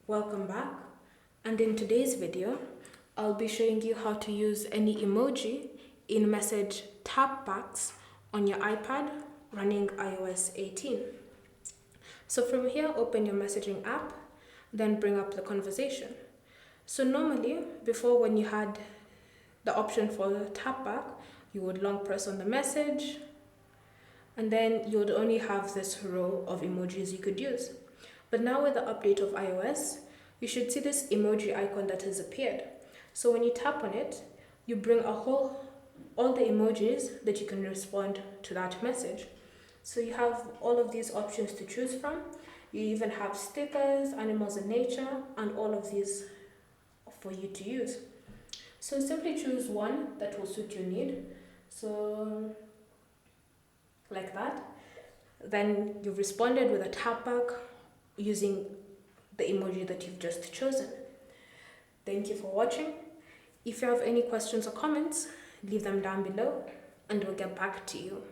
Welcome back, and in today's video I'll be showing you how to use any emoji in message tapbacks on your iPad running iOS 18. So from here, open your messaging app, then bring up the conversation. So normally, before, when you had the option for tapback, you would long press on the message and then you would only have this row of emojis you could use. But now with the update of iOS, you should see this emoji icon that has appeared. So when you tap on it, you bring all the emojis that you can respond to that message. So you have all of these options to choose from. You even have stickers, animals in nature, and all of these for you to use. So simply choose one that will suit your need. So like that. Then you've responded with a tapback using the emoji that you've just chosen. Thank you for watching. If you have any questions or comments, leave them down below and we'll get back to you.